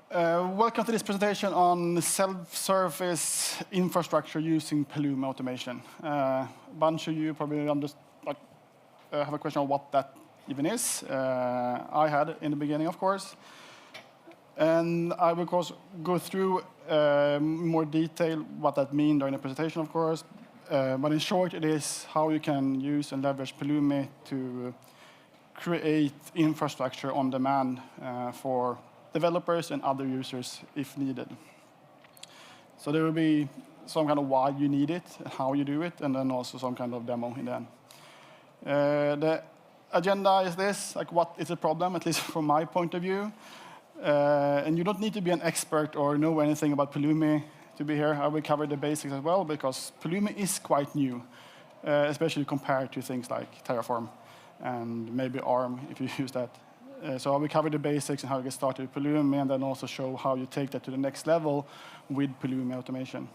Welcome to this presentation on self-service infrastructure using Pulumi Automation. A bunch of you probably have a question on what that even is. I had in the beginning, of course. And I will, of course, go through more detail what that means during the presentation, of course. But in short, it is how you can use and leverage Pulumi to create infrastructure on demand for developers and other users if needed. So there will be some kind of why you need it, how you do it, and then also some kind of demo in the end. The agenda is this, like what is the problem, at least from my point of view. And you don't need to be an expert or know anything about Pulumi to be here. I will cover the basics as well, because Pulumi is quite new, especially compared to things like Terraform and maybe ARM, if you use that. So I will cover the basics and how you get started with Pulumi, and then also show how you take that to the next level with Pulumi Automation.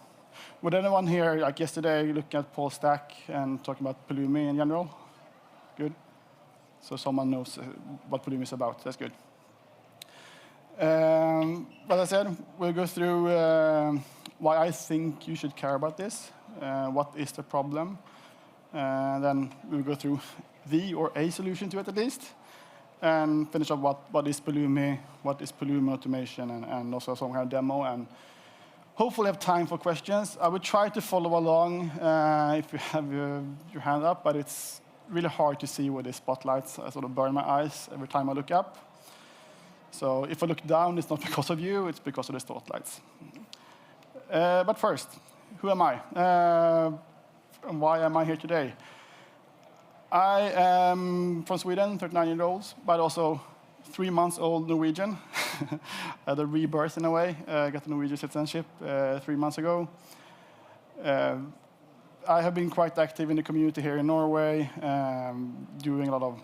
Would anyone here, like yesterday, looking at Paul's stack and talking about Pulumi in general? Good. So someone knows what Pulumi is about. That's good. But as I said, we'll go through why I think you should care about this, what is the problem, then we'll go through the or a solution to it at least, and finish up what is Pulumi, what is Pulumi Automation, and also some kind of demo, and hopefully have time for questions. I will try to follow along if you have your hand up, but it's really hard to see with the spotlights. I sort of burn my eyes every time I look up. So if I look down, it's not because of you, it's because of the spotlights. But first, who am I? And why am I here today? I am from Sweden, 39 years old, but also 3 months old Norwegian. I had a rebirth in a way. I got the Norwegian citizenship 3 months ago. I have been quite active in the community here in Norway, doing a lot of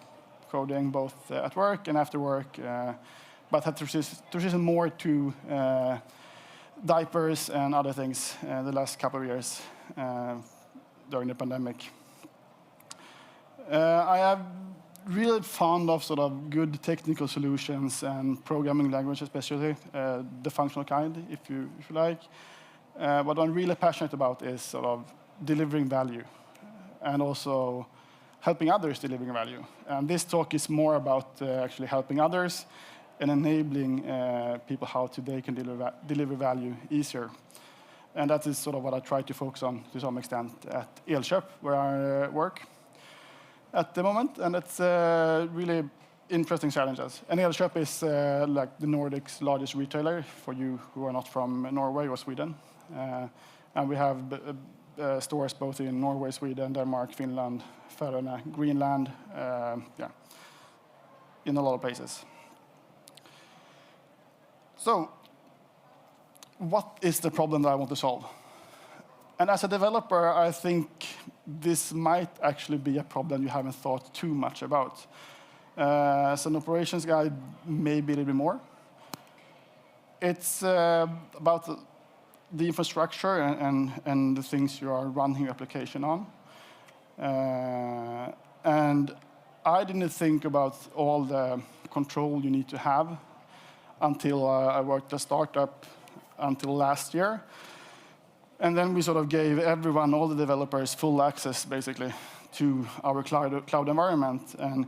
coding both at work and after work, but had to transition more to diapers and other things the last couple of years during the pandemic. I am really fond of sort of good technical solutions and programming language, especially the functional kind, if you like. What I'm really passionate about is sort of delivering value and also helping others delivering value. And this talk is more about actually helping others and enabling people how they can deliver value easier. And that is sort of what I try to focus on to some extent at Elkjøp, where I work at the moment, and it's really interesting challenges. And Elkjøp is like the Nordic's largest retailer for you who are not from Norway or Sweden. And we have stores both in Norway, Sweden, Denmark, Finland, Faroe, Greenland, in a lot of places. So, what is the problem that I want to solve? And as a developer, I think this might actually be a problem you haven't thought too much about. As an operations guy, maybe a little bit more. It's about the infrastructure and the things you are running your application on. And I didn't think about all the control you need to have until I worked at a startup until last year. And then we sort of gave everyone, all the developers, full access, basically, to our cloud environment. And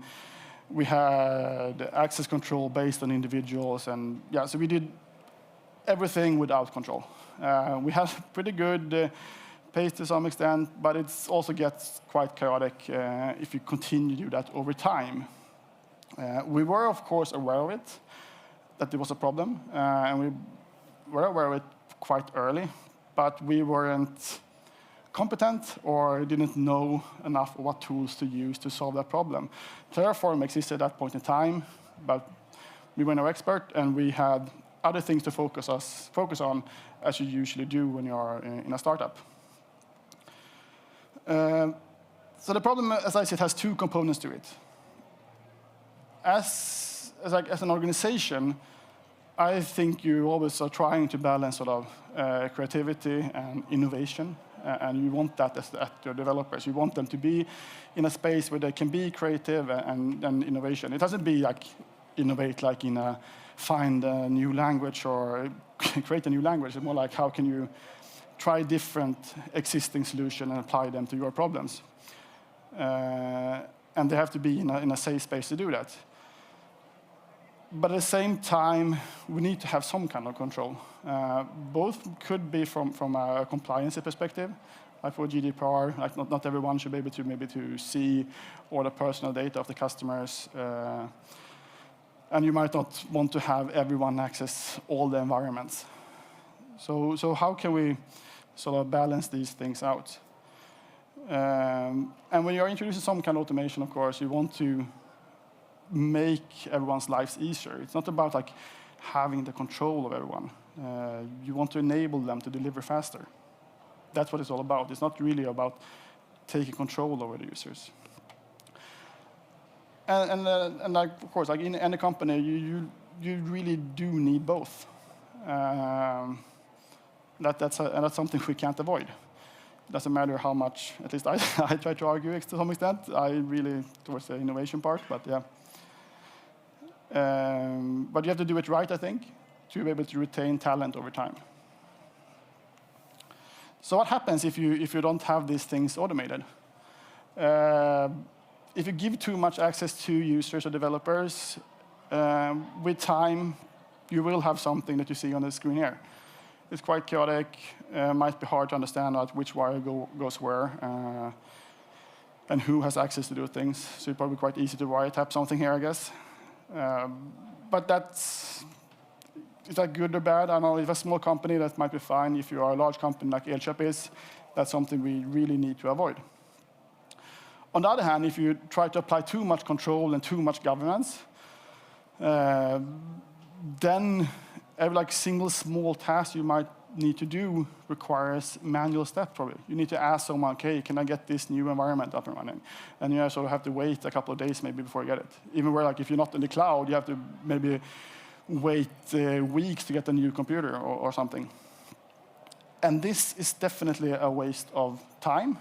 we had access control based on individuals. And yeah, so we did everything without control. We have pretty good pace to some extent, but it also gets quite chaotic if you continue to do that over time. We were, of course, aware of it, that there was a problem. And we were aware of it quite early. But we weren't competent or didn't know enough of what tools to use to solve that problem. Terraform existed at that point in time, but we were no expert, and we had other things to focus on, as you usually do when you are in a startup. So the problem, as I said, has two components to it. As an organization, I think you always are trying to balance sort of creativity and innovation, and you want that at your developers. You want them to be in a space where they can be creative and innovation. It doesn't be like innovate like find a new language or create a new language. It's more like how can you try different existing solutions and apply them to your problems. And they have to be in a safe space to do that. But at the same time, we need to have some kind of control. Both could be from a compliance perspective, like for GDPR, like not everyone should be able to maybe to see all the personal data of the customers. And you might not want to have everyone access all the environments. So how can we sort of balance these things out? And when you're introducing some kind of automation, of course, you want to make everyone's lives easier. It's not about like having the control of everyone. You want to enable them to deliver faster. That's what it's all about. It's not really about taking control over the users. And like, of course, like in any company, you really do need both. That's something we can't avoid. It doesn't matter how much, at least I try to argue to some extent. I really towards the innovation part, but yeah. But you have to do it right, I think, to be able to retain talent over time. So what happens if you don't have these things automated? If you give too much access to users or developers, with time, you will have something that you see on the screen here. It's quite chaotic, might be hard to understand which wire goes where, and who has access to those things. So it's probably quite easy to wiretap something here, I guess. But is that good or bad? I don't know. If a small company, that might be fine. If you are a large company like Elkjøp is, that's something we really need to avoid. On the other hand, if you try to apply too much control and too much governance, then every like single small task you might need to do requires manual steps probably. You need to ask someone, okay, can I get this new environment up and running? And you sort of have to wait a couple of days maybe before you get it. Even where like if you're not in the cloud, you have to maybe wait weeks to get a new computer or something. And this is definitely a waste of time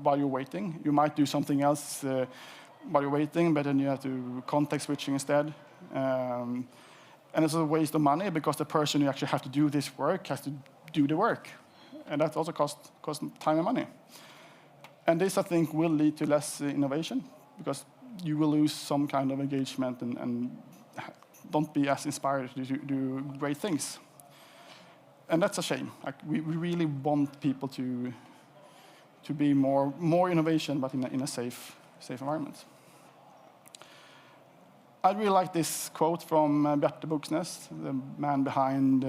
while you're waiting. You might do something else while you're waiting, but then you have to context switching instead. And it's a waste of money because the person who actually has to do this work has to do the work. And that also costs time and money. And this, I think, will lead to less innovation because you will lose some kind of engagement and don't be as inspired to do great things. And that's a shame. Like, we really want people to be more innovation, but in a safe environment. I really like this quote from Bjarte Buksnes, the man behind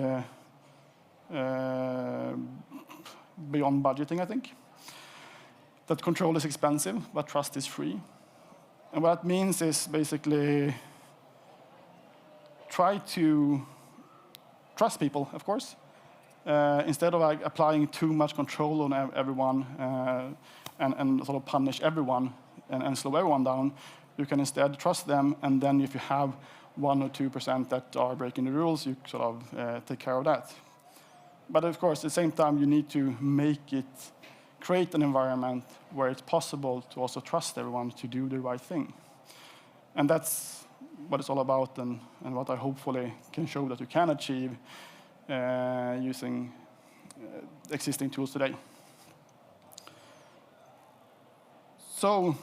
Beyond Budgeting, I think. That control is expensive, but trust is free. And what that means is basically try to trust people, of course, instead of like applying too much control on everyone and sort of punish everyone and slow everyone down. You can instead trust them, and then if you have 1 or 2% that are breaking the rules, you sort of take care of that. But of course, at the same time, you need to create an environment where it's possible to also trust everyone to do the right thing. And that's what it's all about, and what I hopefully can show that you can achieve using existing tools today. So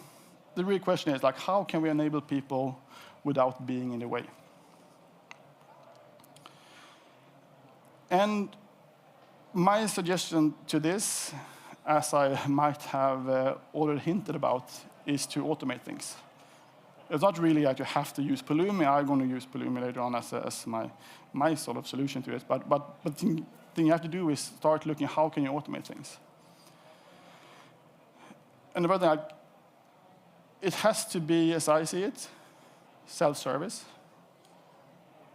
the real question is, like, how can we enable people without being in the way? And my suggestion to this, as I might have already hinted about, is to automate things. It's not really like you have to use Pulumi. I'm going to use Pulumi later on as my sort of solution to it. But the thing you have to do is start looking how can you automate things. And the other thing, it has to be, as I see it, self-service.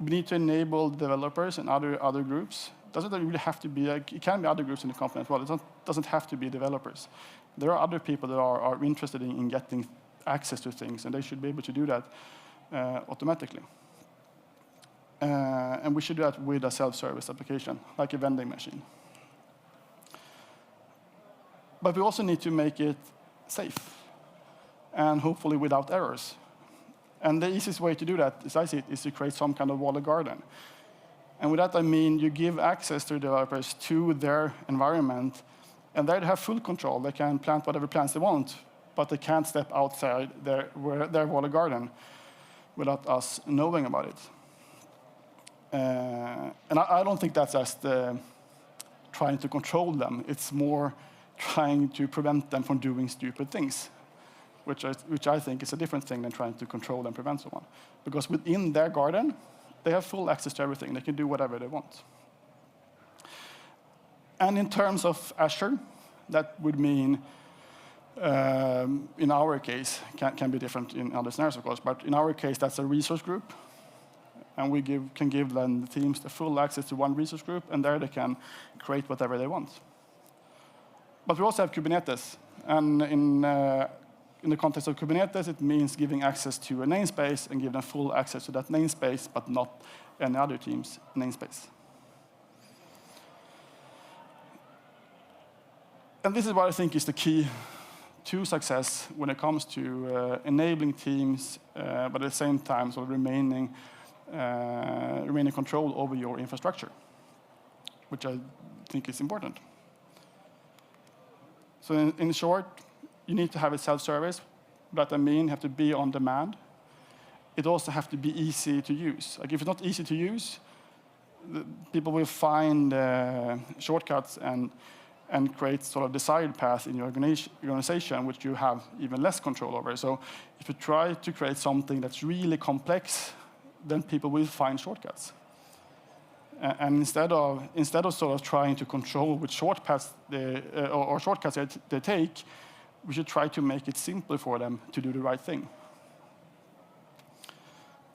We need to enable developers and other groups. It doesn't really have to be, it can be other groups in the company as well. It doesn't have to be developers. There are other people that are interested in getting access to things, and they should be able to do that automatically. And we should do that with a self-service application, like a vending machine. But we also need to make it safe, and hopefully without errors. And the easiest way to do that, as I see it, is to create some kind of walled garden. And with that, I mean you give access to developers to their environment, and they have full control. They can plant whatever plants they want, but they can't step outside their walled garden without us knowing about it. And I don't think that's just trying to control them. It's more trying to prevent them from doing stupid things, which I think is a different thing than trying to control and prevent someone. Because within their garden, they have full access to everything. They can do whatever they want. And in terms of Azure, that would mean, in our case, can be different in other scenarios, of course, but in our case, that's a resource group. And we can give then the teams the full access to one resource group, and there they can create whatever they want. But we also have Kubernetes. And in the context of Kubernetes, it means giving access to a namespace and give them full access to that namespace, but not any other team's namespace. And this is what I think is the key to success when it comes to enabling teams, but at the same time sort of remaining control over your infrastructure, which I think is important. So in short, you need to have a self-service. That I mean, you have to be on demand. It also has to be easy to use. Like if it's not easy to use, people will find shortcuts and create sort of desired path in your organization, which you have even less control over. So if you try to create something that's really complex, then people will find shortcuts. And instead of sort of trying to control which shortcuts they take, we should try to make it simpler for them to do the right thing.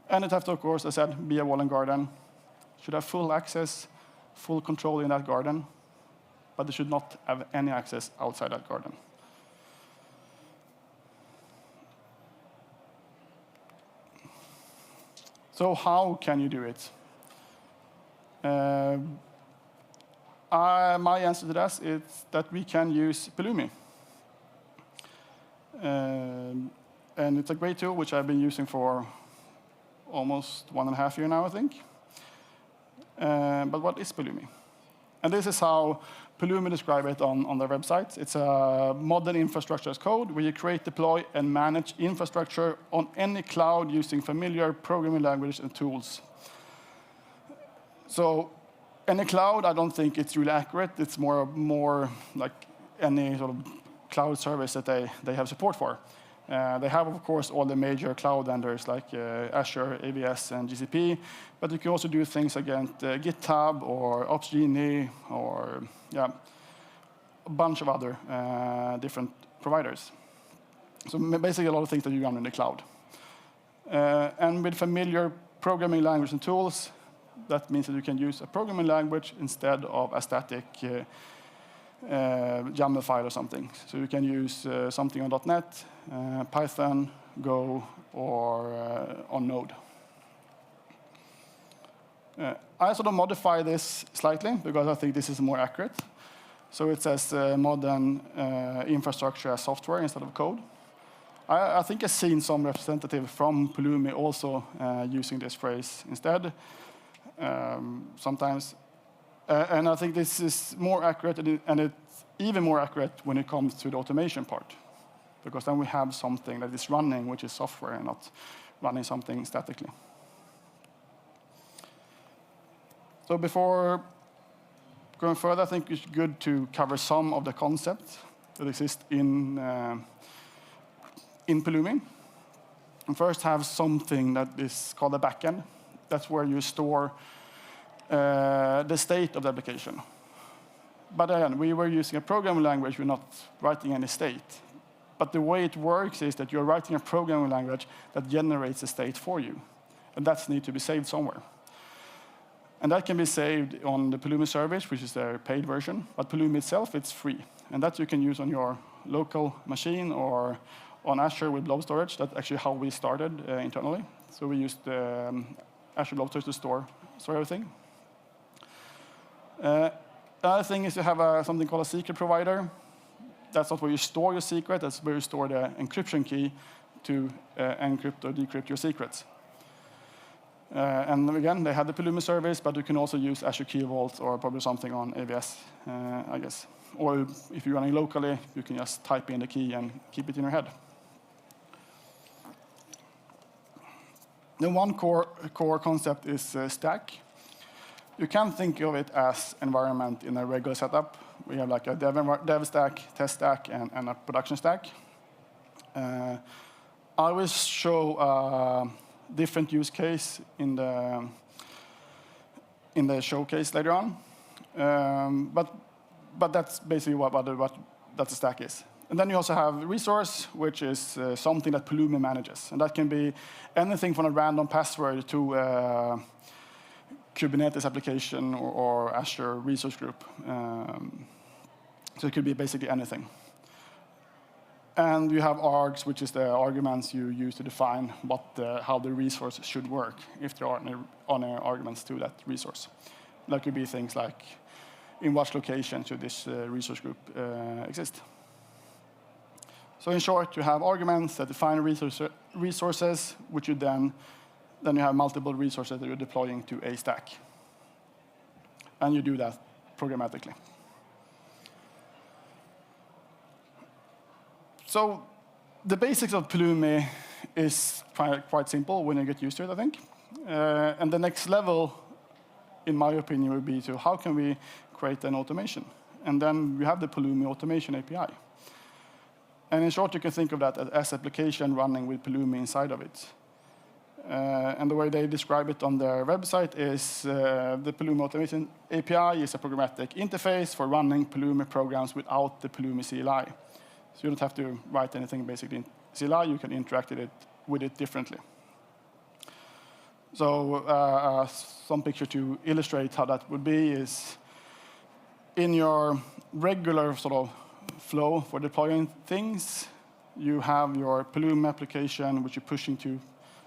And it has to, of course, as I said, be a walled garden. Should have full access, full control in that garden, but they should not have any access outside that garden. So how can you do it? My answer to that is that we can use Pulumi. And it's a great tool, which I've been using for almost 1.5 years now, I think. But what is Pulumi? And this is how Pulumi describe it on their website. It's a modern infrastructure as code where you create, deploy, and manage infrastructure on any cloud using familiar programming language and tools. So any cloud, I don't think it's really accurate. It's more like any sort of cloud service that they have support for. They have, of course, all the major cloud vendors like Azure, AWS, and GCP, but you can also do things against GitHub or Opsgenie or a bunch of other different providers. So basically a lot of things that you run in the cloud. And with familiar programming language and tools, that means that you can use a programming language instead of a static YAML file or something. So you can use something on .NET, Python, Go, or on Node. I sort of modify this slightly because I think this is more accurate. So it says modern infrastructure as software instead of code. I think I've seen some representative from Pulumi also using this phrase instead sometimes. And I think this is more accurate, and it's even more accurate when it comes to the automation part, because then we have something that is running, which is software, and not running something statically. So before going further, I think it's good to cover some of the concepts that exist in Pulumi. And first have something that is called a backend. That's where you store the state of the application. But again, we were using a programming language, we're not writing any state. But the way it works is that you're writing a programming language that generates a state for you. And that needs to be saved somewhere. And that can be saved on the Pulumi service, which is their paid version. But Pulumi itself, it's free. And that you can use on your local machine or on Azure with blob storage. That's actually how we started internally. So we used Azure blob storage to store everything. Another thing is you have something called a secret provider. That's not where you store your secret. That's where you store the encryption key to encrypt or decrypt your secrets. And again, they have the Pulumi service, but you can also use Azure Key Vault or probably something on AWS, I guess. Or if you're running locally, you can just type in the key and keep it in your head. Then one core concept is stack. You can think of it as environment in a regular setup. We have like a dev stack, test stack, and a production stack. I will show different use case in the showcase later on. But that's basically what that stack is. And then you also have resource, which is something that Pulumi manages. And that can be anything from a random password to Kubernetes application or Azure resource group. So it could be basically anything. And you have args, which is the arguments you use to define how the resource should work, if there are any arguments to that resource. That could be things like, in what location should this resource group exist? So in short, you have arguments that define resources, which you then you have multiple resources that you're deploying to a stack. And you do that programmatically. So the basics of Pulumi is quite simple when you get used to it, I think. And the next level, in my opinion, would be to how can we create an automation? And then we have the Pulumi Automation API. And in short, you can think of that as application running with Pulumi inside of it. And the way they describe it on their website is the Pulumi Automation API is a programmatic interface for running Pulumi programs without the Pulumi CLI. So you don't have to write anything basically in CLI. You can interact with it differently. So some picture to illustrate how that would be is in your regular sort of flow for deploying things, you have your Pulumi application, which you're pushing to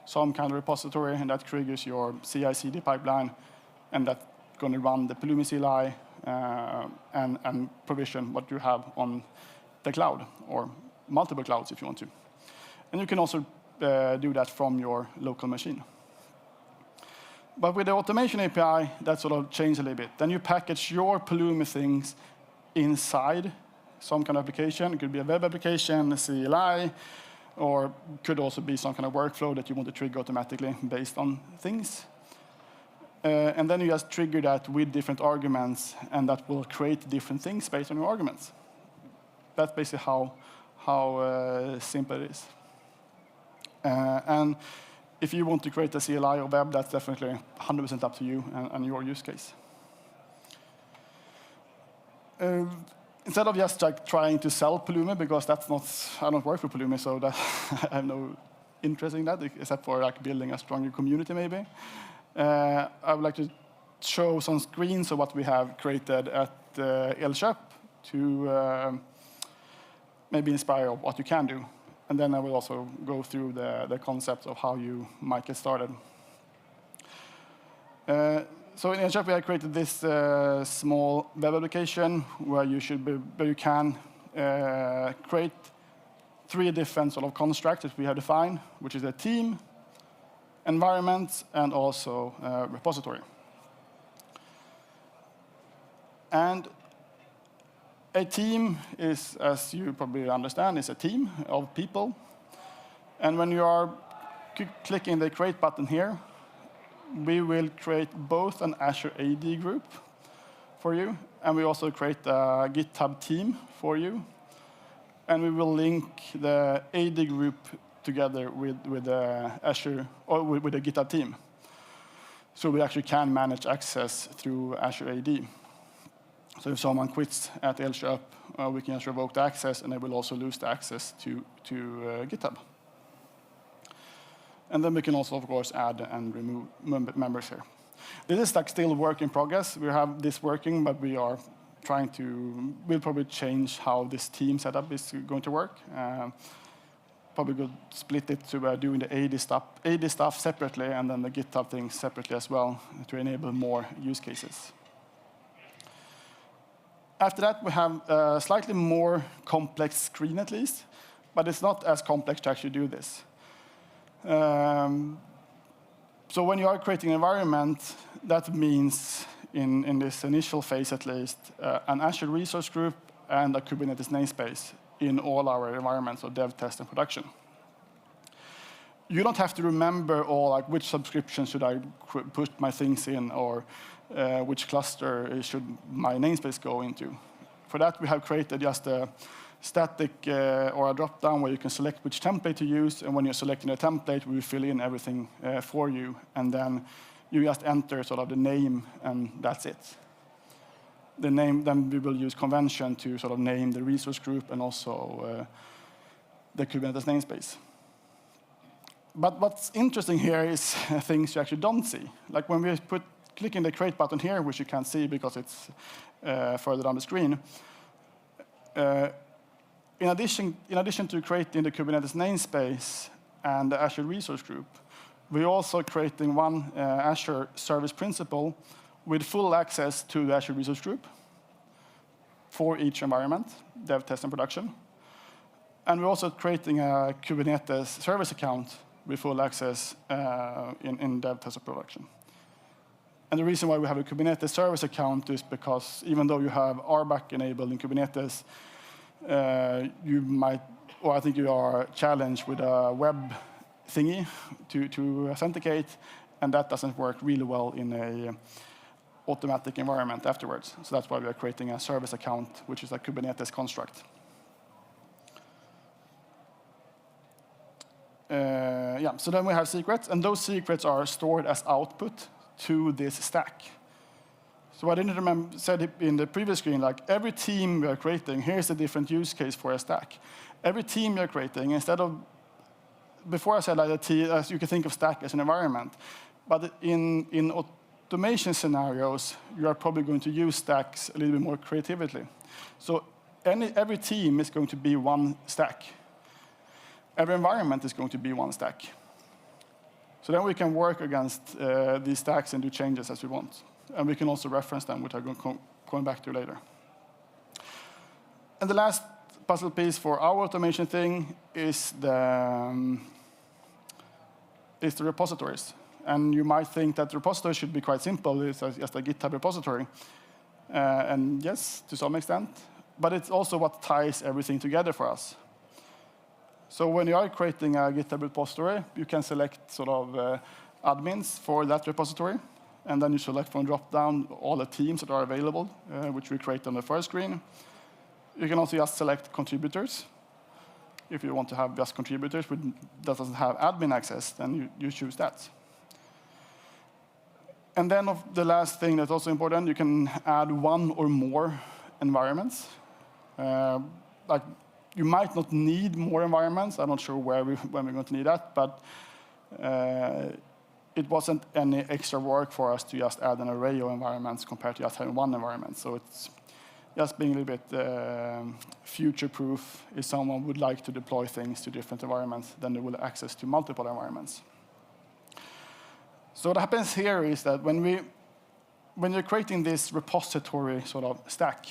some kind of repository, and that triggers your CI/CD pipeline, and that's going to run the Pulumi CLI and provision what you have on the cloud, or multiple clouds if you want to. And you can also do that from your local machine. But with the Automation API, that sort of changed a little bit. Then you package your Pulumi things inside some kind of application. It could be a web application, a CLI, or could also be some kind of workflow that you want to trigger automatically based on things. And then you just trigger that with different arguments, and that will create different things based on your arguments. That's basically how simple it is. And if you want to create a CLI or web, that's definitely 100% up to you and your use case. Instead of just like trying to sell Pulumi, because that's not, I don't work for Pulumi, so that I have no interest in that, except for like building a stronger community maybe. I would like to show some screens of what we have created at Elkjøp to maybe inspire what you can do. And then I will also go through the concept of how you might get started. So in Elkjøp, we have created this small web application where you can create 3 different sort of constructs that we have defined, which is a team, environment, and also repository. And a team is, as you probably understand, is a team of people. And when you are clicking the create button here, we will create both an Azure AD group for you, and we also create a GitHub team for you. And we will link the AD group together with the Azure, or with the GitHub team. So we actually can manage access through Azure AD. So if someone quits at Elkjøp, we can just revoke the access, and they will also lose the access to GitHub. And then we can also, of course, add and remove members here. This is like still work in progress. We have this working, but we are trying to, we'll probably change how this team setup is going to work. Probably could split it to doing the AD stuff separately, and then the GitHub thing separately as well, to enable more use cases. After that, we have a slightly more complex screen, at least, but it's not as complex to actually do this. So when you are creating an environment, that means, in this initial phase at least, an Azure resource group and a Kubernetes namespace in all our environments of dev, test, and production. You don't have to remember all, like, which subscription should I put my things in, or which cluster should my namespace go into. For that, we have created just a static or a drop-down where you can select which template to use, and when you're selecting a template, we will fill in everything for you, and then you just enter sort of the name, and that's it. The name, then we will use convention to sort of name the resource group and also the Kubernetes namespace. But what's interesting here is things you actually don't see. Like when we click in the create button here, which you can't see because it's further down the screen, in addition to creating the Kubernetes namespace and the Azure resource group, we're also creating one Azure service principal with full access to the Azure resource group for each environment, dev, test, and production. And we're also creating a Kubernetes service account with full access in dev, test, and production. And the reason why we have a Kubernetes service account is because even though you have RBAC enabled in Kubernetes, you might, or I think you are challenged with a web thingy to authenticate, and that doesn't work really well in a automatic environment afterwards. So that's why we are creating a service account, which is a Kubernetes construct. Yeah, so then we have secrets, and those secrets are stored as output to this stack. So I didn't remember, said it in the previous screen, like every team we are creating, here's a different use case for a stack. Every team you're creating, instead of, before I said like a team, as you can think of stack as an environment, but in automation scenarios, you are probably going to use stacks a little bit more creatively. So every team is going to be one stack. Every environment is going to be one stack. So then we can work against these stacks and do changes as we want. And we can also reference them, which I'm going back to later. And the last puzzle piece for our automation thing is the repositories. And you might think that the repository should be quite simple. It's just a GitHub repository. And yes, to some extent. But it's also what ties everything together for us. So when you are creating a GitHub repository, you can select sort of admins for that repository. And then you select from drop-down all the teams that are available, which we create on the first screen. You can also just select contributors. If you want to have just contributors that doesn't have admin access, then you choose that. And then the last thing that's also important, you can add one or more environments. Like you might not need more environments. I'm not sure when we're going to need that, but it wasn't any extra work for us to just add an array of environments compared to just having one environment. So it's just being a little bit future-proof. If someone would like to deploy things to different environments, then they will have access to multiple environments. So what happens here is that when you're creating this repository sort of stack,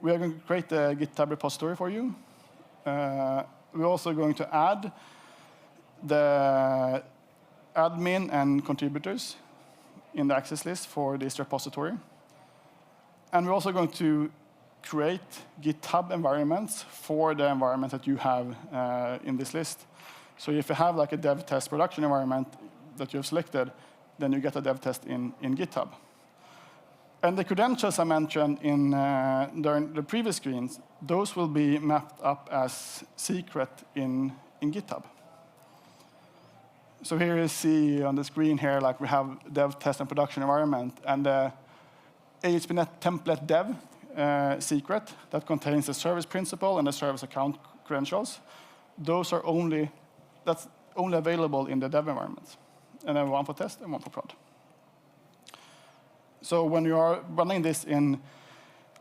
we are going to create a GitHub repository for you. We're also going to add the admin and contributors in the access list for this repository. And we're also going to create GitHub environments for the environment that you have in this list. So if you have like a dev test production environment that you've selected, then you get a dev test in GitHub. And the credentials I mentioned during the previous screens, those will be mapped up as secret in GitHub. So here you see on the screen here, like we have dev, test, and production environment, and the ASP.NET template dev secret that contains the service principal and the service account credentials. Those are that's only available in the dev environment. And then one for test and one for prod. So when you are running this in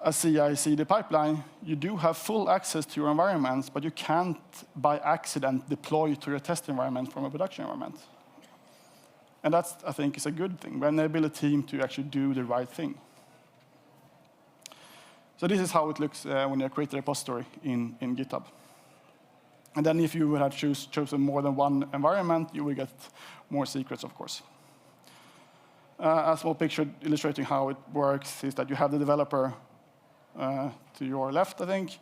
a CI/CD pipeline, you do have full access to your environments, but you can't, by accident, deploy to your test environment from a production environment. And that's, I think, is a good thing. We enable a team to actually do the right thing. So this is how it looks when you create a repository in GitHub. And then if you would have chosen more than one environment, you will get more secrets, of course. A small picture illustrating how it works is that you have the developer to your left, I think,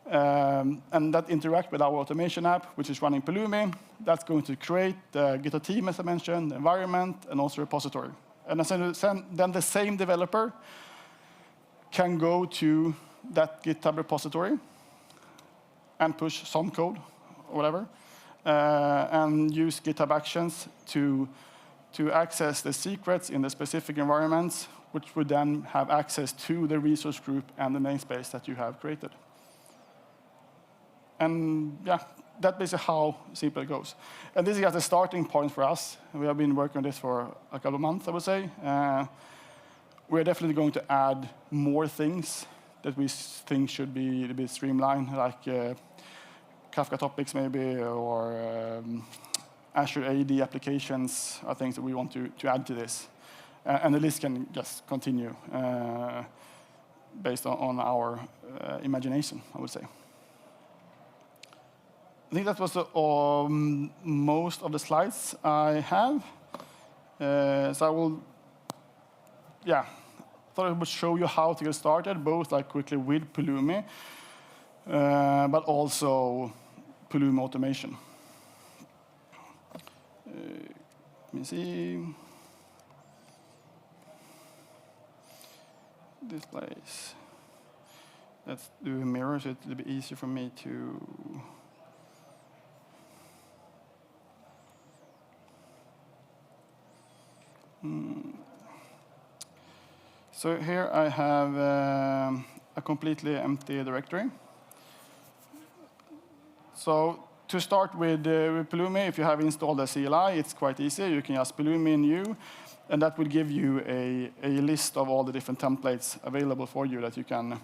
and that interact with our automation app, which is running Pulumi. That's going to create the GitHub team, as I mentioned, the environment, and also repository. And then the same developer can go to that GitHub repository and push some code or whatever, and use GitHub Actions to access the secrets in the specific environments, which would then have access to the resource group and the namespace that you have created. And yeah, that's basically how simple it goes. And this is just a starting point for us. We have been working on this for a couple of months, I would say. We're definitely going to add more things that we think should be a bit streamlined, like Kafka topics maybe, or Azure AD applications are things that we want to add to this. And the list can just continue based on our imagination, I would say. I think that was most of the slides I have. So I will, thought I would show you how to get started, both like quickly with Pulumi, but also Pulumi Automation. Let me see. Displays. Let's do a mirror so it'll be easier for me to. So here I have a completely empty directory. So to start with Pulumi, if you have installed a CLI, it's quite easy. You can just Pulumi new, and that will give you a list of all the different templates available for you that you can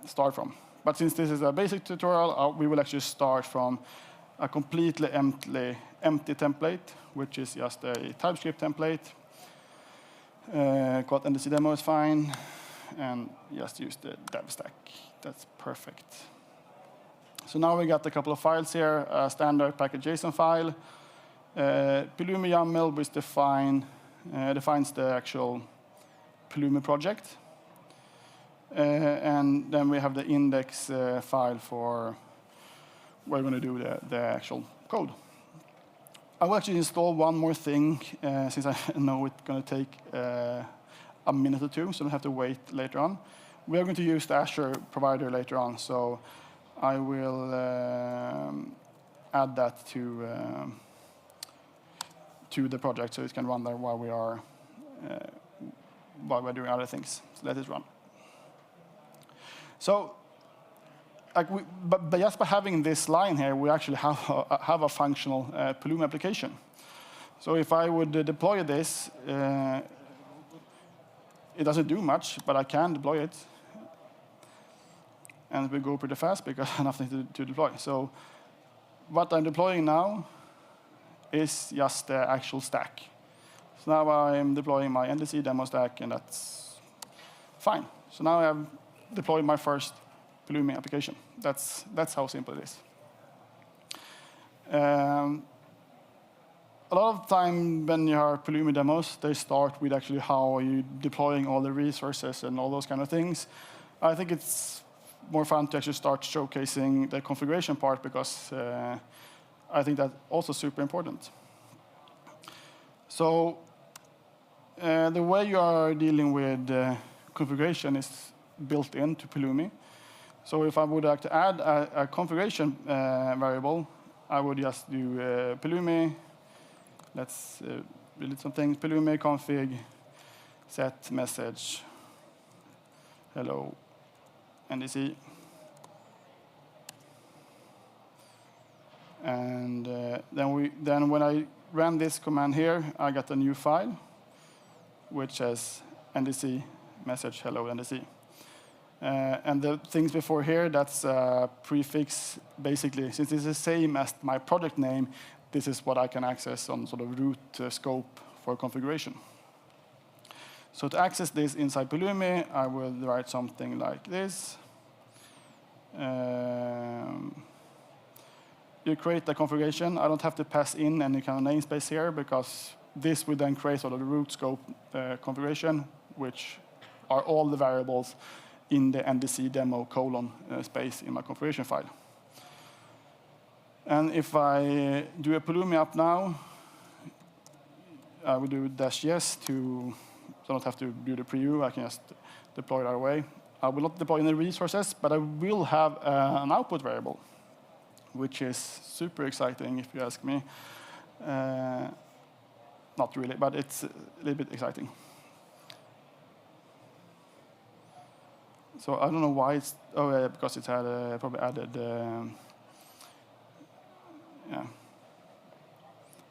start from. But since this is a basic tutorial, we will actually start from a completely empty template, which is just a TypeScript template. Called NDC demo is fine, and just use the dev stack. That's perfect. So now we got a couple of files here, a standard package.json file, Pulumi YAML, which defines the actual Pulumi project. And then we have the index file for where we're going to do the actual code. I will actually install one more thing, since I know it's going to take a minute or two, so I don't have to wait later on. We are going to use the Azure provider later on, so I will add that to the project so it can run there while we're doing other things. So let it run. So, but just by having this line here, we actually have a functional Pulumi application. So if I would deploy this, it doesn't do much, but I can deploy it. And it will go pretty fast because I have nothing to deploy. So what I'm deploying now is just the actual stack. So now I'm deploying my NDC demo stack, and that's fine. So now I have deployed my first Pulumi application. That's how simple it is. A lot of time when you have Pulumi demos, they start with actually how are you deploying all the resources and all those kind of things. I think it's more fun to actually start showcasing the configuration part because I think that's also super important. So the way you are dealing with configuration is built into Pulumi. So if I would like to add a configuration variable, I would just do Pulumi. Let's delete some things. Pulumi config set message hello NDC. And then when I ran this command here, I got a new file, which says NDC message hello NDC. And the things before here, that's a prefix, basically. Since it's the same as my project name, this is what I can access on sort of root scope for configuration. So to access this inside Pulumi, I will write something like this. you create the configuration. I don't have to pass in any kind of namespace here because this will then create sort of the root scope configuration, which are all the variables in the NDC demo colon space in my configuration file. And if I do a Pulumi app now, I will do -yes to, so I don't have to do the preview. I can just deploy it right away. I will not deploy any resources, but I will have an output variable, which is super exciting if you ask me. Not really, but it's a little bit exciting. So I don't know why it's, oh yeah, because it's had probably added, yeah.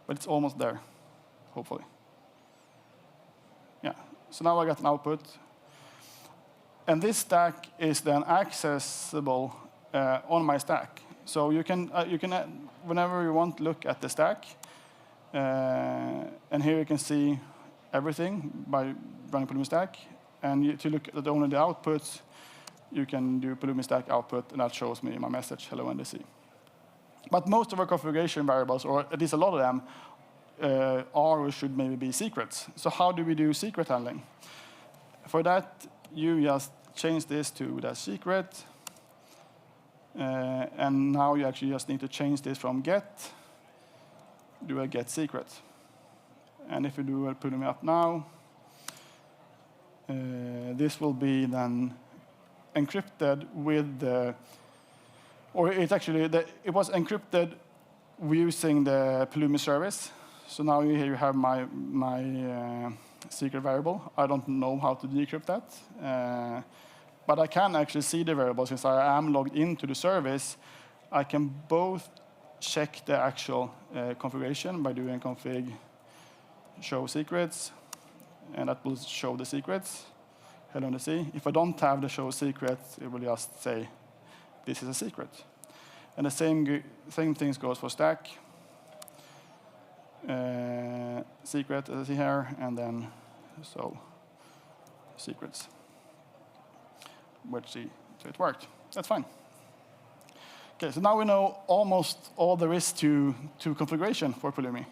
But it's almost there, hopefully. Yeah, so now I got an output. And this stack is then accessible on my stack. So you can whenever you want, look at the stack. And here you can see everything by running Pulumi stack. And to look at only the outputs, you can do Pulumi stack output, and that shows me my message, hello NDC. But most of our configuration variables, or at least a lot of them, are or should maybe be secrets. So how do we do secret handling? For that, you just change this to the secret. And now you actually just need to change this from get, do a get secret. And if you do a Pulumi up now, this will be then encrypted with the, or it's actually, it was encrypted using the Pulumi service. So now here you have my secret variable. I don't know how to decrypt that. But I can actually see the variable. Since I am logged into the service, I can both check the actual configuration by doing config show secrets, and that will show the secrets, hello NDC. If I don't have the show secrets, it will just say this is a secret. And the same things goes for stack. Secret, as I see here, and then so secrets. Which see, so it worked. That's fine. Okay, so now we know almost all there is to configuration for Pulumi.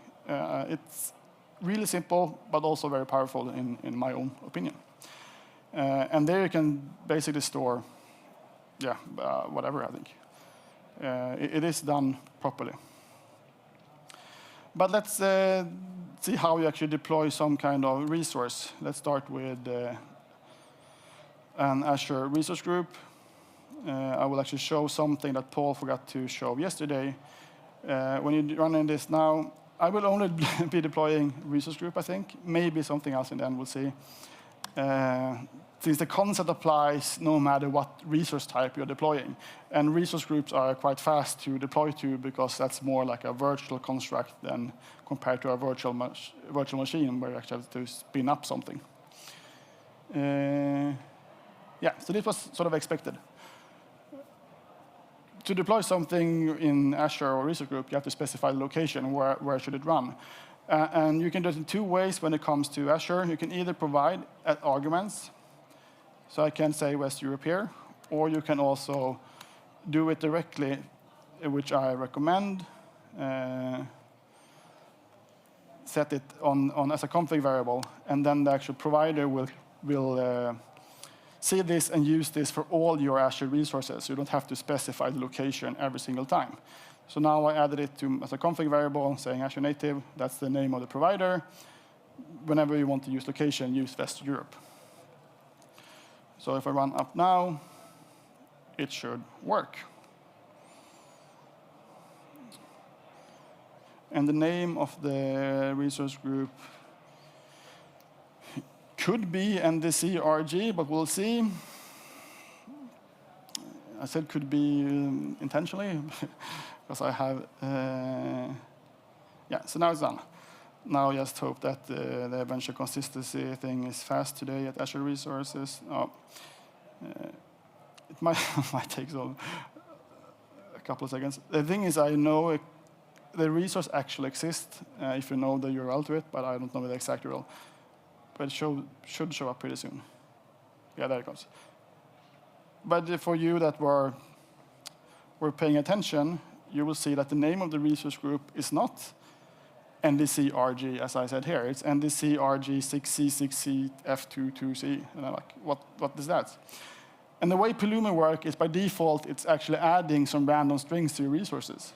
It's really simple, but also very powerful in my own opinion. And there you can basically store, yeah, whatever, I think. It is done properly. But let's see how you actually deploy some kind of resource. Let's start with an Azure resource group. I will actually show something that Paul forgot to show yesterday. When you're running this now, I will only be deploying resource group, I think. Maybe something else in the end, we'll see. Since the concept applies no matter what resource type you're deploying. And resource groups are quite fast to deploy to because that's more like a virtual construct than compared to a virtual machine where you actually have to spin up something. Yeah, so this was sort of expected. To deploy something in Azure or resource group, you have to specify the location, where should it run. And you can do it in two ways when it comes to Azure. You can either provide arguments, so I can say West Europe here, or you can also do it directly, which I recommend. Set it on as a config variable, and then the actual provider will see this and use this for all your Azure resources. You don't have to specify the location every single time. So now I added it as a config variable, saying Azure Native. That's the name of the provider. Whenever you want to use location, use West Europe. So if I run up now, it should work. And the name of the resource group could be NDC RG, but we'll see. I said could be intentionally, because I have, yeah, so now it's done. Now I just hope that the eventual consistency thing is fast today at Azure Resources. Oh, it might take a couple of seconds. The thing is, I know the resource actually exists if you know the URL to it, but I don't know the exact URL. But it should show up pretty soon. Yeah, there it goes. But for you that were paying attention, you will see that the name of the resource group is not NDC RG, as I said here. It's NDC RG 6C6C F22C. And I'm like, what is that? And the way Pulumi works is by default, it's actually adding some random strings to your resources.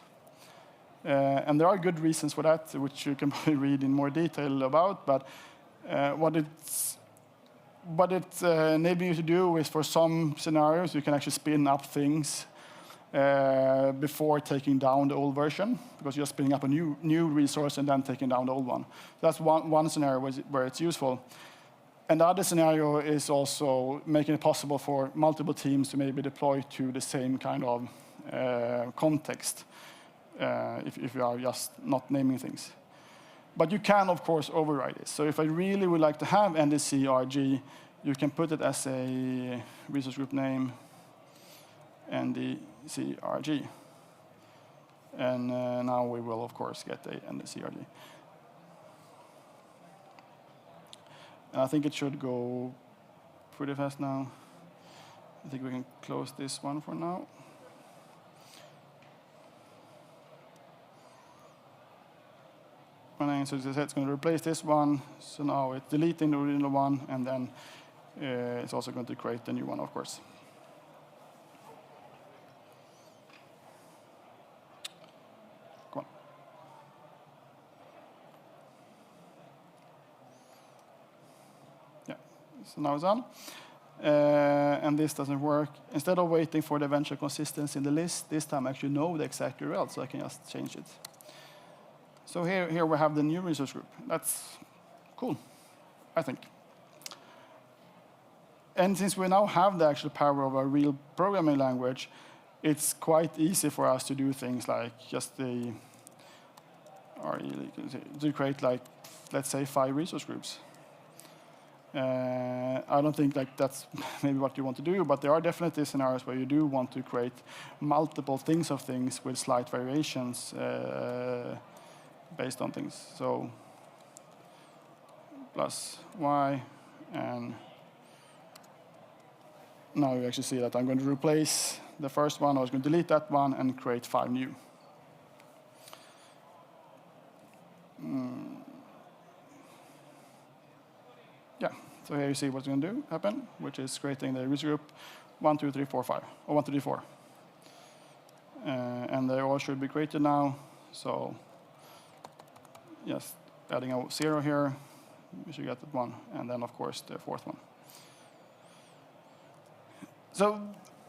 And there are good reasons for that, which you can probably read in more detail about. But what it's enabling you to do is, for some scenarios, you can actually spin up things before taking down the old version, because you're spinning up a new resource and then taking down the old one. That's one scenario where it's useful. And the other scenario is also making it possible for multiple teams to maybe deploy to the same kind of context if you are just not naming things. But you can, of course, override it. So if I really would like to have NDC RG, you can put it as a resource group name, NDC RG. And now we will, of course, get a NDC RG. And I think it should go pretty fast now. I think we can close this one for now. And then, so it's going to replace this one. So now it's deleting the original one, and then it's also going to create a new one, of course. Come on. Yeah, so now it's on. And this doesn't work. Instead of waiting for the eventual consistency in the list, this time I actually know the exact URL, so I can just change it. So here we have the new resource group. That's cool, I think. And since we now have the actual power of a real programming language, it's quite easy for us to do things like just to create, like, let's say 5 resource groups. I don't think like that's maybe what you want to do, but there are definitely scenarios where you do want to create multiple things of things with slight variations based on things. So plus y, and now you actually see that I'm going to replace the first one. I was going to delete that one and create 5 new. Yeah, so here you see what's going to happen, which is creating the resource group 1, 2, 3, 4, 5, or 1, 2, 3, 4. And they all should be created now. So just adding a 0 here, we should get that one, and then of course the 4th one. So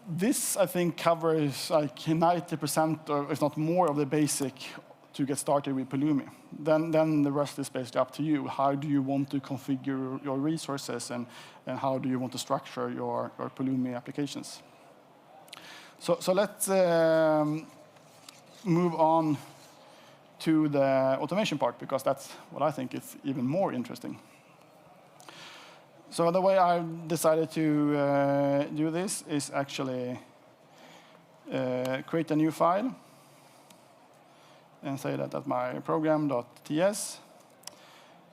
this, I think, covers like 90%, or if not more, of the basic to get started with Pulumi. Then the rest is basically up to you. How do you want to configure your resources, and how do you want to structure your Pulumi applications? So let's move on to the automation part, because that's what I think is even more interesting. So the way I decided to do this is actually create a new file and say that that's my program.ts.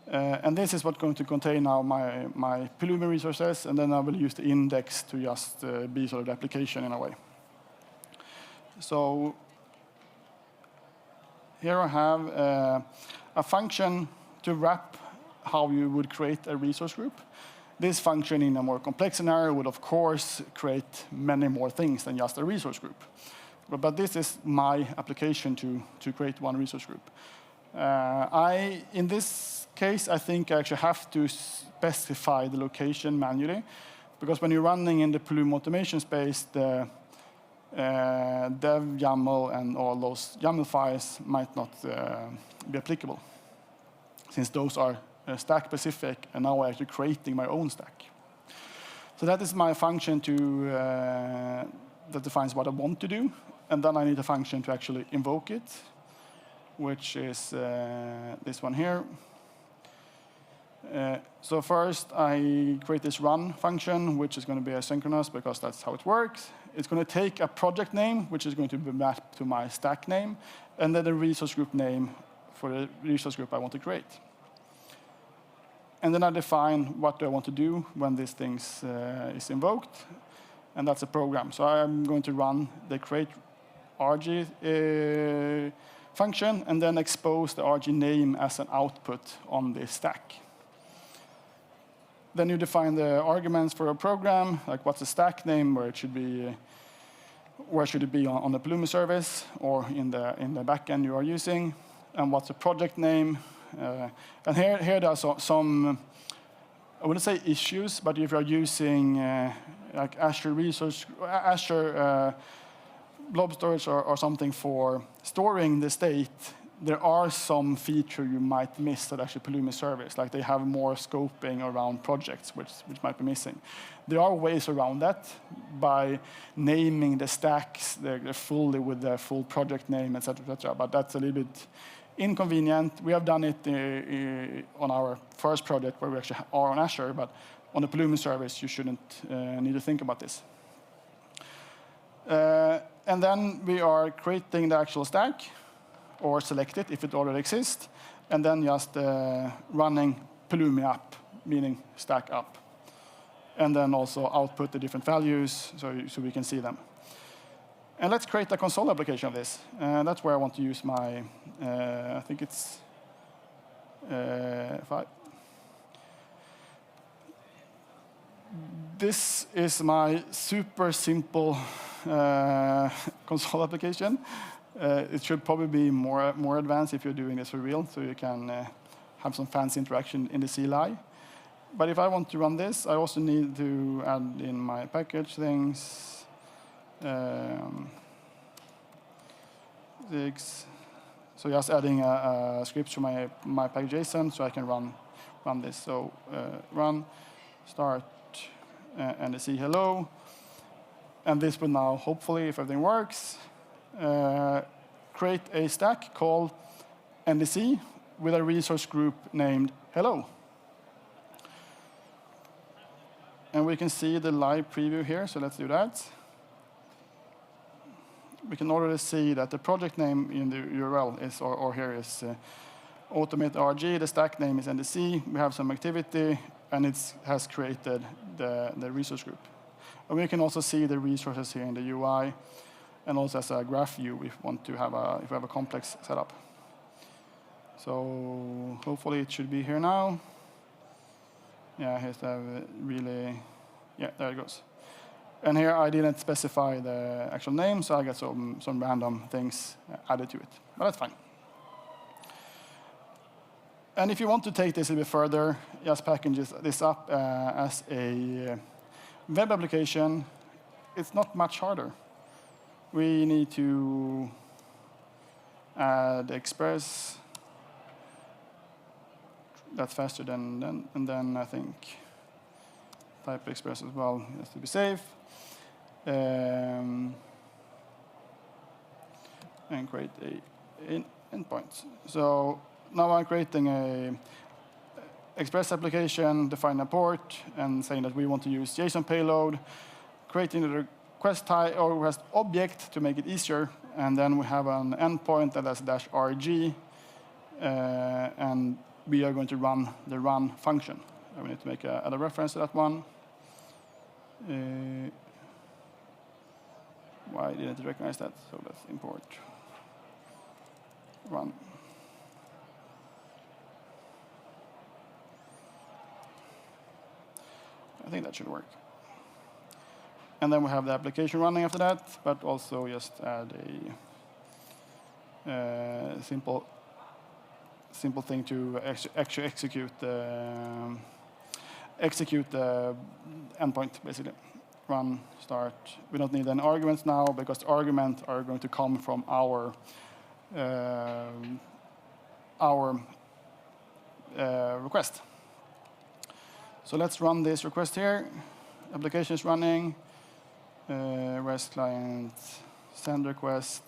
And this is what's going to contain now my Pulumi resources, and then I will use the index to just be sort of the application in a way. So here I have a function to wrap how you would create a resource group. This function in a more complex scenario would, of course, create many more things than just a resource group. But this is my application to create one resource group. In this case, I think I actually have to specify the location manually, because when you're running in the Pulumi automation space, the dev YAML and all those YAML files might not be applicable, since those are stack specific, and now I'm actually creating my own stack. So that is my function that defines what I want to do, and then I need a function to actually invoke it, which is this one here. So first I create this run function, which is going to be asynchronous because that's how it works. It's going to take a project name, which is going to be mapped to my stack name, and then the resource group name for the resource group I want to create. And then I define what I want to do when this thing is invoked, and that's a program. So I'm going to run the create RG function, and then expose the RG name as an output on this stack. Then you define the arguments for a program, like what's the stack name, where should it be on the Pulumi service or in the backend you are using, and what's the project name. And here there are some, I wouldn't say issues, but if you're using like Azure blob storage or something for storing the state, there are some feature you might miss at actually Pulumi service. Like they have more scoping around projects, which might be missing. There are ways around that by naming the stacks they're fully with the full project name, et cetera, but that's a little bit inconvenient. We have done it on our first project where we actually are on Azure, but on the Pulumi service, you shouldn't need to think about this. And then we are creating the actual stack, or select it if it already exists, and then just running Pulumi app, meaning stack up. And then also output the different values so we can see them. And let's create a console application of this. That's where I want to use my, I think it's 5. This is my super simple console application. It should probably be more advanced if you're doing this for real, so you can have some fancy interaction in the CLI. But if I want to run this, I also need to add in my package things. 6. So just adding a script to my package JSON so I can run this. So run, start, NDC hello. And this will now, hopefully, if everything works, create a stack called NDC with a resource group named hello. And we can see the live preview here, so let's do that. We can already see that the project name in the URL is, or here is automate RG, the stack name is NDC, we have some activity, and it has created the resource group. And we can also see the resources here in the UI, and also as a graph view if we want to have if we have a complex setup. So hopefully it should be here now. Yeah, here's the really, yeah, there it goes. And here I didn't specify the actual name, so I got some random things added to it, but that's fine. And if you want to take this a bit further, just package this up as a web application. It's not much harder. We need to add Express. That's faster than, and then I think type Express as well, just to be safe. And create an endpoint. So now I'm creating a Express application, define a port, and saying that we want to use JSON payload, creating the request type or request object to make it easier, and then we have an endpoint that has -rg, and we are going to run the run function. We need to make add a reference to that one. Why didn't it recognize that? So let's import run. I think that should work. And then we have the application running after that, but also just add a simple thing to actually execute the endpoint, basically. Run, start. We don't need any arguments now because the arguments are going to come from our request. So let's run this request here. Application is running. REST client, send request.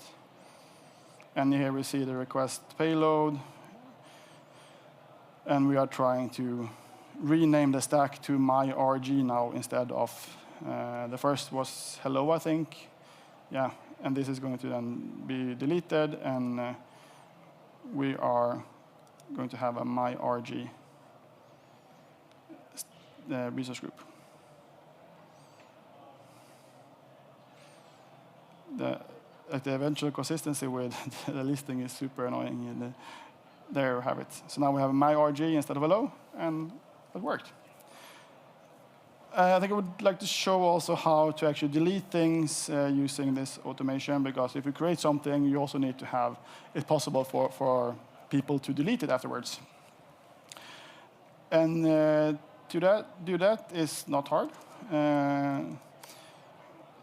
And here we see the request payload. And we are trying to rename the stack to my RG now instead of the first was hello, I think. Yeah, and this is going to then be deleted, and we are going to have a my RG resource group. the eventual consistency with the listing is super annoying. And there you have it. So now we have my RG instead of hello, and it worked. I think I would like to show also how to actually delete things using this automation, because if you create something, you also need to have it possible for people to delete it afterwards. And to do that is not hard.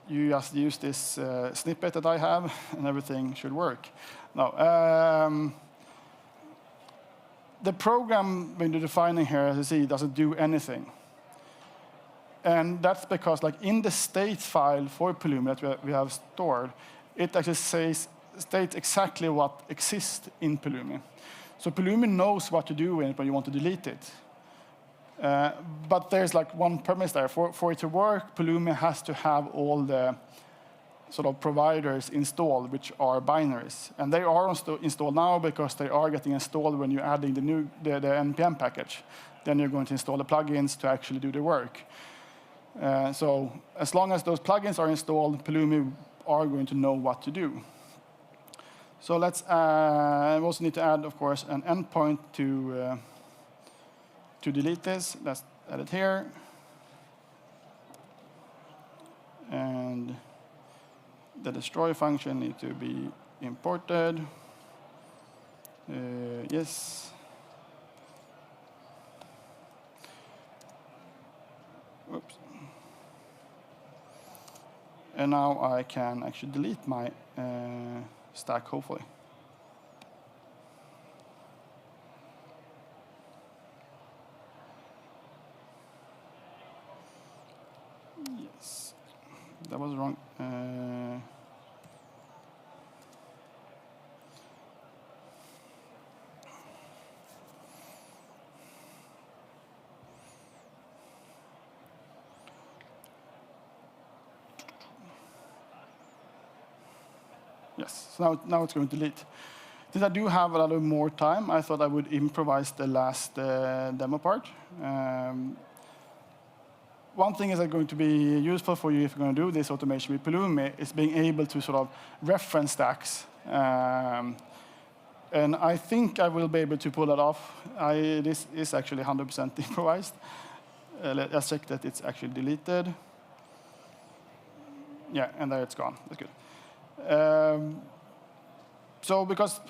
You just use this snippet that I have, and everything should work. Now, the program, when you're defining here, as you see, doesn't do anything. And that's because, like, in the state file for Pulumi that we have stored, it actually states exactly what exists in Pulumi. So Pulumi knows what to do when you want to delete it. But there's like one premise there. For it to work, Pulumi has to have all the sort of providers installed, which are binaries. And they are installed now because they are getting installed when you're adding the NPM package. Then you're going to install the plugins to actually do the work. So as long as those plugins are installed, Pulumi are going to know what to do. So let's we also need to add, of course, an endpoint to delete this. Let's add it here. And the destroy function needs to be imported. Yes. Oops. And now I can actually delete my stack, hopefully. Yes, that was wrong. Yes, so now it's going to delete. Since I do have a little more time, I thought I would improvise the last demo part. One thing is going to be useful for you if you're going to do this automation with Pulumi is being able to sort of reference stacks. And I think I will be able to pull that off. This is actually 100% improvised. Let's check that it's actually deleted. Yeah, and there it's gone. That's good. So because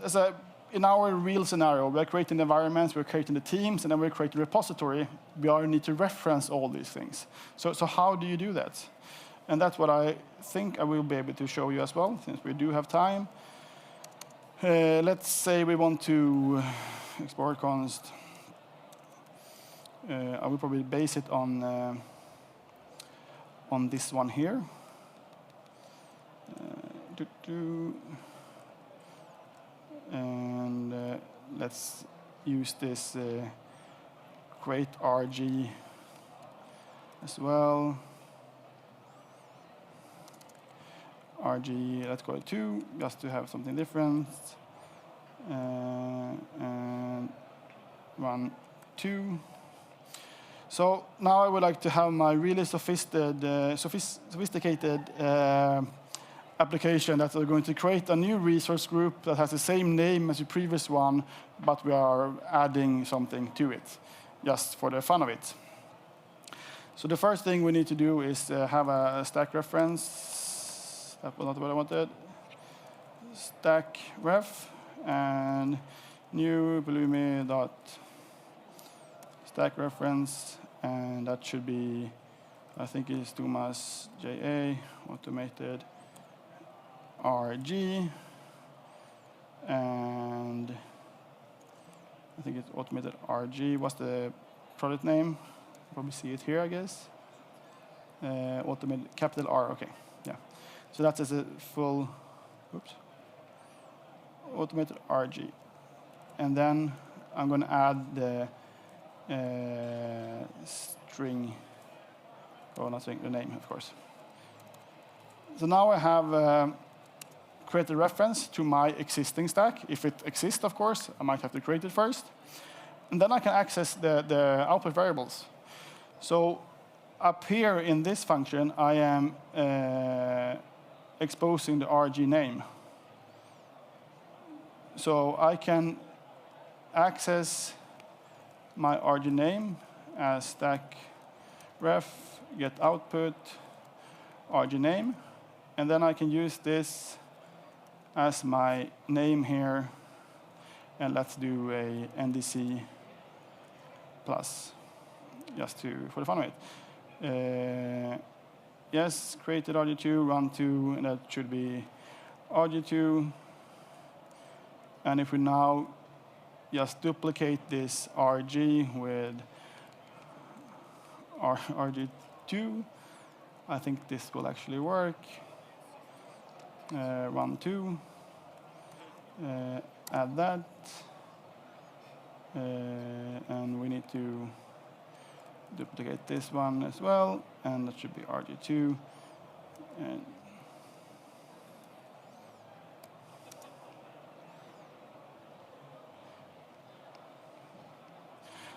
in our real scenario, we're creating environments, we're creating the teams, and then we're creating a repository, we need to reference all these things. So how do you do that? And that's what I think I will be able to show you as well, since we do have time. Let's say we want to export const. I will probably base it on this one here. And let's use this create RG as well. RG, let's call it 2, just to have something different. And 1, 2. So now I would like to have my really sophisticated application that are going to create a new resource group that has the same name as the previous one, but we are adding something to it, just for the fun of it. So the first thing we need to do is have a stack reference. That was not what I wanted. Stack ref and new Pulumi dot stack reference, and that should be, I think it's Tomas JA automated RG, and I think it's automated RG. What's the product name? You probably see it here, I guess. Automated capital R. Okay, yeah. So that's as a full. Oops. Automated RG, and then I'm going to add the string. Oh, not string, the name, of course. So now I have create a reference to my existing stack. If it exists, of course, I might have to create it first. And then I can access the output variables. So up here in this function, I am exposing the RG name. So I can access my RG name as stack ref get output RG name, and then I can use this as my name here, and let's do a NDC plus, just for the fun of it. Yes, created RG2, run 2, and that should be RG2. And if we now just duplicate this RG with RG2, I think this will actually work. Run 2, add that, and we need to duplicate this one as well, and that should be RG2. And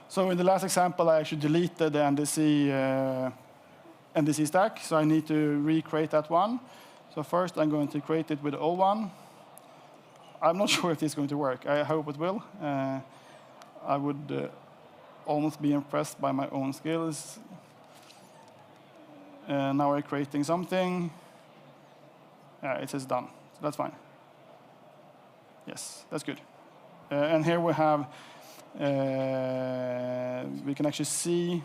so in the last example, I actually deleted the NDC stack, so I need to recreate that one. So first, I'm going to create it with the old one. I'm not sure if this is going to work. I hope it will. I would almost be impressed by my own skills. Now we're creating something. It says done, so that's fine. Yes, that's good. And here we have, we can actually see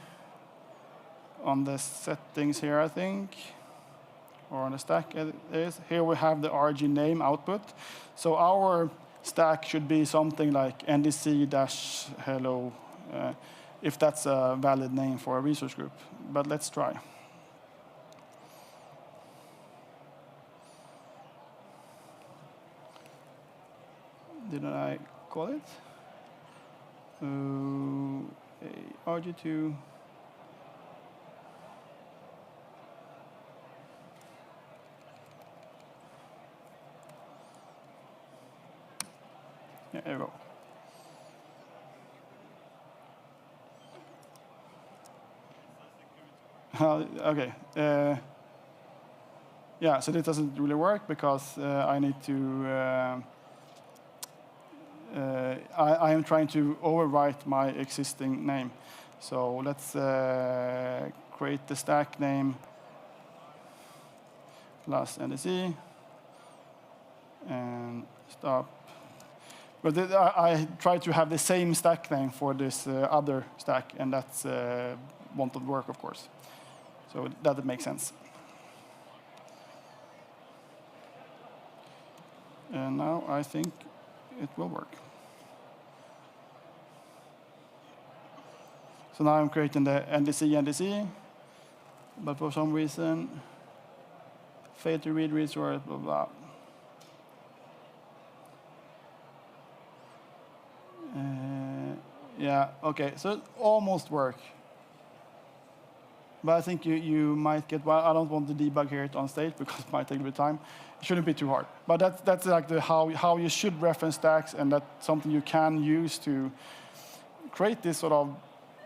on the settings here, I think, or on the stack it is. Here we have the RG name output. So our stack should be something like NDC-hello, if that's a valid name for a resource group. But let's try. Didn't I call it? RG2. Yeah, there we go. Okay. Yeah, so this doesn't really work because I need to. I am trying to overwrite my existing name. So let's create the stack name plus NDC and stop. But I try to have the same stack name for this other stack, and that's won't work, of course. So that makes sense. And now I think it will work. So now I'm creating the NDC, but for some reason, failed to read resource, blah, blah. Yeah, okay, so it almost worked. But I think you might get, well, I don't want to debug here on stage because it might take a bit of time. It shouldn't be too hard. But that's like how you should reference stacks, and that's something you can use to create this sort of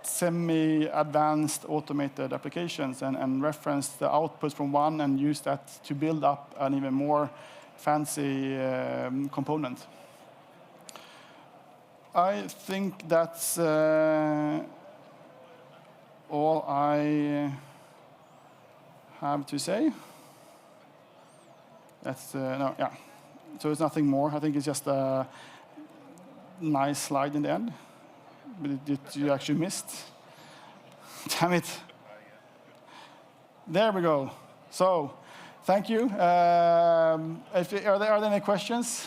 semi-advanced automated applications and reference the outputs from one and use that to build up an even more fancy component. I think that's all I have to say. That's no, yeah. So it's nothing more. I think it's just a nice slide in the end, but you actually missed. Damn it! There we go. So, thank you. Are there any questions?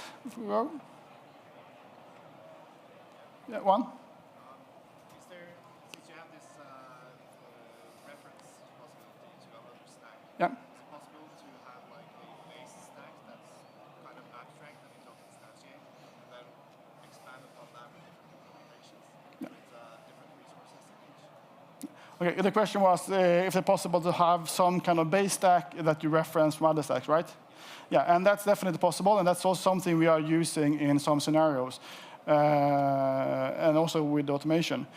Yeah, one. Is there, since you have this reference possibility to another stack, Yeah. is it possible to have like a base stack that's kind of abstract that you don't instantiate, and then expand upon that with different implementations, with different resources in each? Okay, the question was if it's possible to have some kind of base stack that you reference from other stacks, right? Yeah, and that's definitely possible, and that's also something we are using in some scenarios, and also with automation.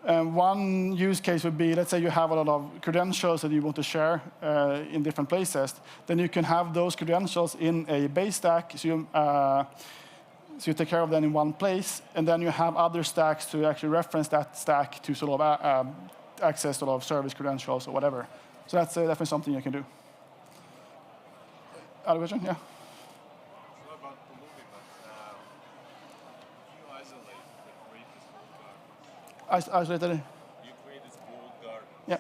One use case would be, let's say you have a lot of credentials that you want to share in different places. Then you can have those credentials in a base stack, so you take care of them in one place, and then you have other stacks to actually reference that stack to sort of access sort of service credentials or whatever. So that's definitely something you can do. Other question? Yeah. So about Pulumi, but you isolate the create this whole garden. Isolated? You create this whole garden. Yeah.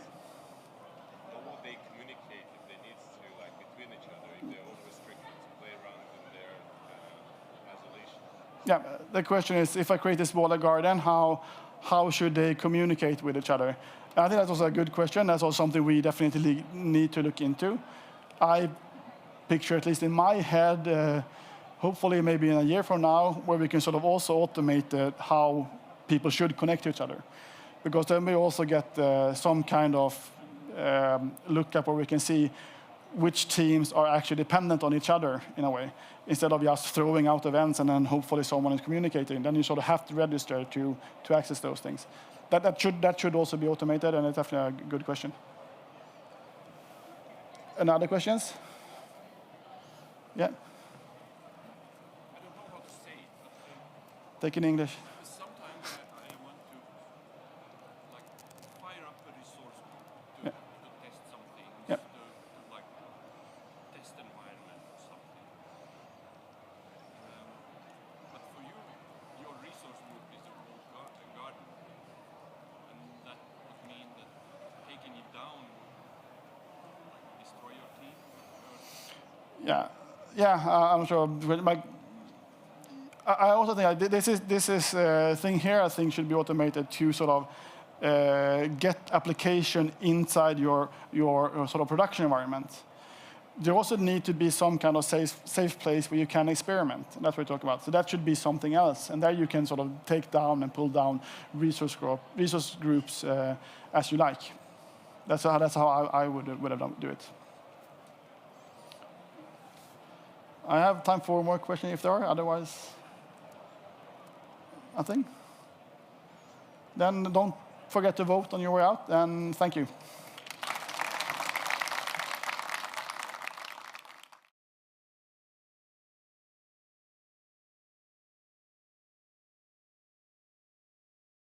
How would they communicate if they need to, like between each other, if they're all restricted to play around in their isolation? Yeah, the question is, if I create this walled garden, how should they communicate with each other? And I think that's also a good question. That's also something we definitely need to look into. I picture, at least in my head, hopefully maybe in a year from now, where we can sort of also automate how people should connect to each other. Because then we also get some kind of lookup where we can see which teams are actually dependent on each other in a way, instead of just throwing out events and then hopefully someone is communicating. Then you sort of have to register to access those things. That should also be automated, and it's definitely a good question. Any other questions? Yeah. I don't know how to say it, but Take in English. sometimes I want to like fire up a resource to, Yeah. to test something, Yeah. to like test environment or something. But for you, your resource group is your whole garden, and that would mean that taking it down would like destroy your team. Or Yeah, I'm sure. I also think this thing here, I think, should be automated to sort of get application inside your sort of production environment. There also need to be some kind of safe place where you can experiment. And that's what we talk about. So that should be something else, and there you can sort of take down and pull down resource groups as you like. That's how I would have do it. I have time for more questions if there are. Otherwise, nothing. Then don't forget to vote on your way out, and thank you.